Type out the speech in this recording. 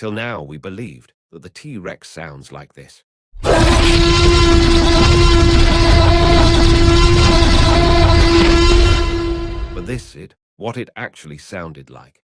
Till now, we believed that the T-Rex sounds like this. But this is what it actually sounded like.